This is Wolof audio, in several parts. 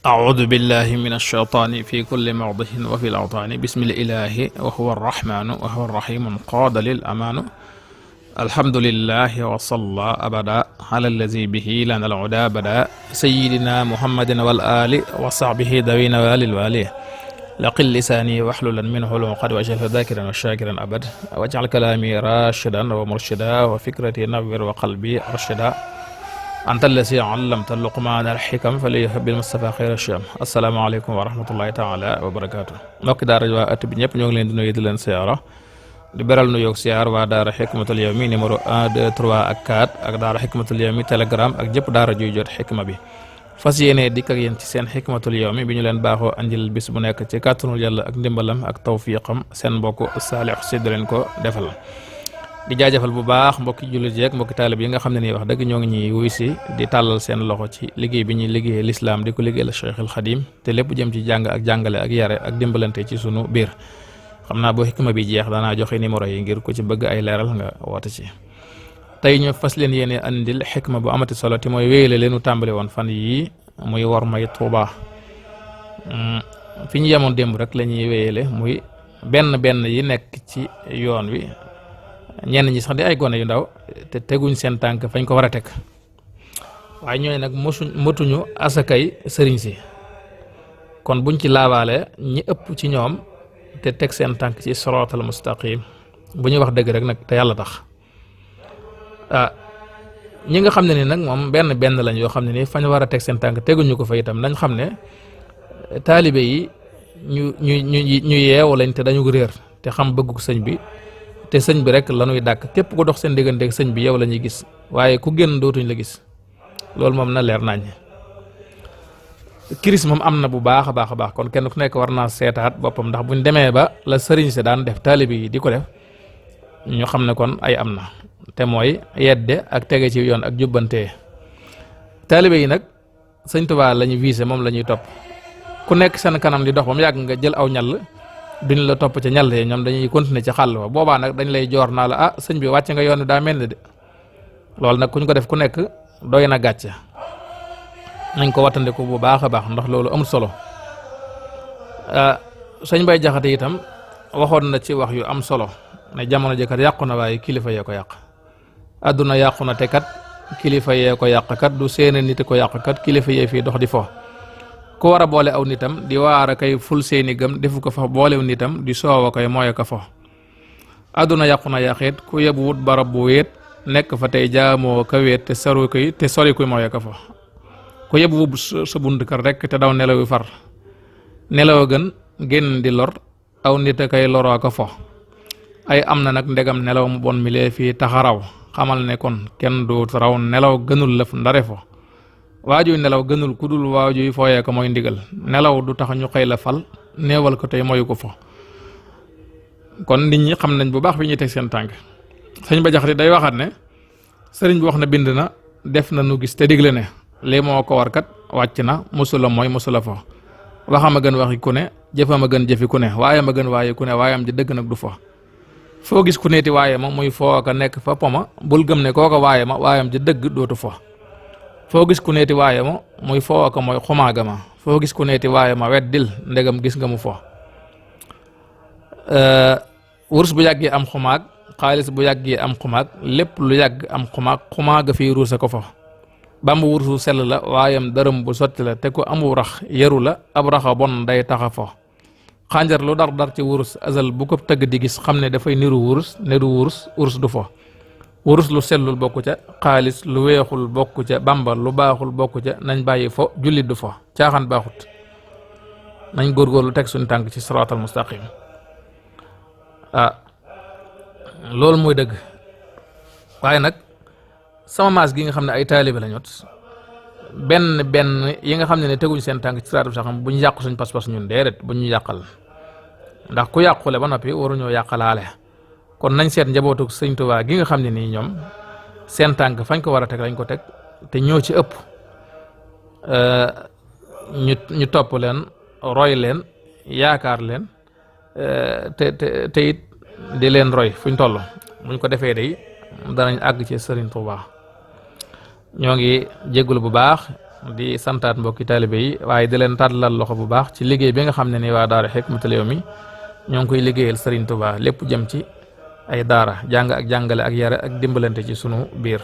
أعوذ بالله من الشيطان في كل موضع وفي الأوطان بسم الإله وهو الرحمن وهو الرحيم قاد للأمان الحمد لله وصلى أبدا على الذي به لنا العدا بدا سيدنا محمد والآل وصحبه ذوي نوال الوالي لقل لساني واحللا منه العقد واجعله ذاكرا وشاكرا أبد واجعل كلامي راشدا ومرشدا وفكرتي نور وقلبي أرشدا anta allasi allamta luqmaana alxikam faliyahab bil mustafa xayra sham asalaamaaleykum wa rahmatullahi taala wa barakaatu mbokki daara waa at bi ñëpp ñoo ngi leen di nuyu di leen siyaara di beral nu yoog siyaar waa daara xikmatul yawmi numéro 1 2 3 ak 4 ak daara xikmatul yawmi telegram ak jëpp daara juy jot xikma bi fas yéene dikk ak yéen ci seen xikmatul yawmi bi ñu leen baaxoo andil bis bu nekk ci kàttanul yàlla ak ndimbalam ak tawfiqam seen mbokk saalix si di leen ko defal di jaajëfal bu baax mbokki jullit yeeg mbokki taalib yi nga xam ne nii wax dëgg ñoo ngi ñuy wuy si di tàllal seen loxo ci liggéey bi ñuy liggéey lislaam di ko liggéeyal Cheikhul Xadim te lépp jëm ci jàng ak jàngale ak yare ak dimbalante ci sunu biir xam naa boo xikma bi jeex danaa joxe numéro yi ngir ku ci bëgg ay leeral nga woote ci tey ñu fas leen yéene andil xikma bu amati solo te mooy wéyale leenu tàmbale woon fan yii muy war may Tuuba fi ñu yemoon démb rek la ñuy wéyale muy benn yi nekk ci yoon wi ñenn ñi sax di ay gone yu ndaw te teguñ seen tànk fañ ko war a teg waaye ñooy nag motuñu asakay sëriñ si kon buñ ci laabaale ñi ëpp ci ñoom te teg seen tànk ci siraatal mustaqim bu ñu wax dëgg rek nag te yàlla tax ñi nga xam ne ni nag moom benn lañ yoo xam ne ni fañ war a teg seen tànk teguñu ko fa itam nañ xam ne taalibe yi ñu yeewu lañ te dañu réer te xam bëggu sëñ bi te sëñ bi rek la ñuy dàkk képp ku dox seen diggante ak sëñ bi yow la ñuy gis waaye ku génn dootuñ la gis loolu moom na leer nañ kiris moom am na bu baax a baax kon kenn ku nekk war naa seetaat boppam ndax buñ demee ba la sëriñ si daan def taalibe yi di ko def ñu xam ne kon ay am na te mooy yedde ak tege ci yoon ak jubbantee taalibe yi nag sëñ Tuubaa la ñu visé moom la ñuy topp ku nekk seen kanam di dox ba mu yàgg nga jël aw ñall duñ la topp ca ñal ñoom dañuy continuer ci xàll wa boobaa nag dañ lay joor naa la sëñ bi wàcc nga yoon wi daa mel ni de loolu nag kuñ ko def ku nekk doy na gàcce nañ ko wattandiku bu baax a baax ndax loolu amul solo sëñ Bay Jaxate itam waxoon na ci wax yu am solo ne jamono jëkkat yàqu na waaye kilifa yee ko yàq àdduna yàqu na te kat kilifa yee ko yàq kat du seeni nit ko yàq kat kilifa yee fii dox di fo ku war a boole aw nitam di waar a kay ful seeni gëm defu ko fa boolew nitam di soow a koy mooy ko fa àdduna yàqu na yàqeet ku yebu wut barab bu wéet nekk fa tey jaamoo ka wéet te sori kuy mooy ko fa ku yebu wut sa bunt kër rek te daw nelaw yu far nelaw a gën génn di lor aw nit a kay loroo ko fo ay am na nag ndegam nelaw mu bon mi lee fii taxaraw xamal ne kon kenn du raw nelaw gënul lëf ndare fo waajuy nelaw gënul ku dul waajuy fooyee ko mooy ndigal nelaw du tax ñu xëy la fal neewal ko tey moyu ko fo kon nit ñi xam nañ bu baax fi ñuy teg seen tànk sëñ Ba Jaxate day waxaat ne sëriñ bi wax na bind na def na nu gis te digle ne lii moo ko war kat wàcc na musula mooy musula fo waxam a gën waxi ku ne jëfam a gën jëfi ku ne waayam a gën waaye ku ne waayam ji dëgg nag du fo foo gis ku neeti waaye ma muy foo ka nekk fa poma bul gëm ne kooka waaye ma waayam ji dëgg dootu fo foo gis ku neeti waaye ma muy foo ko mooy xumaaga ma foo gis ku neeti waaye ma weddil ndegam gis nga mu fo wurs bu yàggee am xumaag xaalis bu yàggee am xumaag lépp lu yàgg am xumaag xumaaga fii ruusa ko fa bamba wursu sell la waayam dërëm bu sotti la te ko amu rax yaru la ab raxa bon day taxa fo xànjar lu dar ci wurus azal bu ko tëgg di gis xam ne dafay niru wurus du fo wurus lu sellul bokku ca xaalis lu weexul bokku ca bamba lu baaxul bokku ca nañ bàyyi fo jullit du fo caaxaan baaxut nañ góorgóorlu teg suñu tànk ci siraatal mustaqim loolu mooy dëgg waaye nag sama maas gi nga xam ne ay taalibe lañu benn yi nga xam ne teguñ seen tànk ci siraatal mustaqim bu ñu yàq suñ pas-pas ñun déedéet bu ñu yàqal ndax ku yàqule ba noppi waruñoo yàqalaale kon nañ seet njabootu sëñ Tuubaa gi nga xam ne nii ñoom seen tànk fañ ko war a teg lañ ko teg te ñoo ci ëpp ñu topp leen roy leen yaakaar leen te it di leen roy fuñ toll buñ ko defee day danañ àgg ci sëriñ Tuubaa ñoo ngi jéggul bu baax di santaat mbokki taalibe yi waaye di leen tàllal loxo bu baax ci liggéey bi nga xam ne ni waa daara Hikmatul Yawmi ñoo ngi koy liggéeyal Serigne Touba lépp jëm ci ay daara jàng ak jàngale ak yare ak dimbalante ci sunu biir.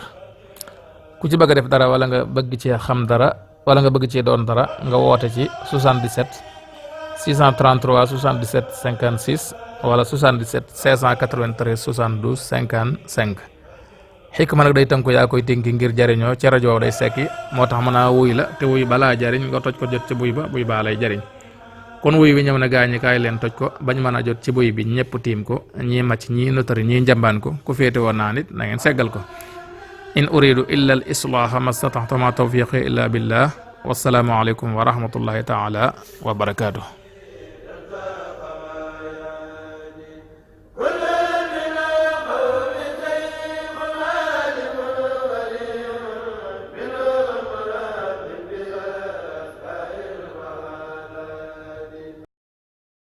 ku ci bëgg a def dara wala nga bëgg cee xam dara wala nga bëgg cee doon dara nga woote ci 77 633 77 56 wala 77 693 72 55. xikma nag day tënku yaa koy tënki ngir jariñoo ci rajo day sekki moo tax mën a wuy la te wuy balaa jariñ nga toj ko jot ci buy ba buy baa lay jariñ kon wuy wi ñëw na gaañi kaay leen toj ko bañ mën a jot ci buy bi ñëpp tiim ko ñii màcc ñii notari ñii njambaan ko ku féete woon naa nit na ngeen seggal ko in uridu illa al islaaha mastataxtu ma tawfiqi illa billah wassalaamu aleykum wa rahmatullahi taala wa barakaatuh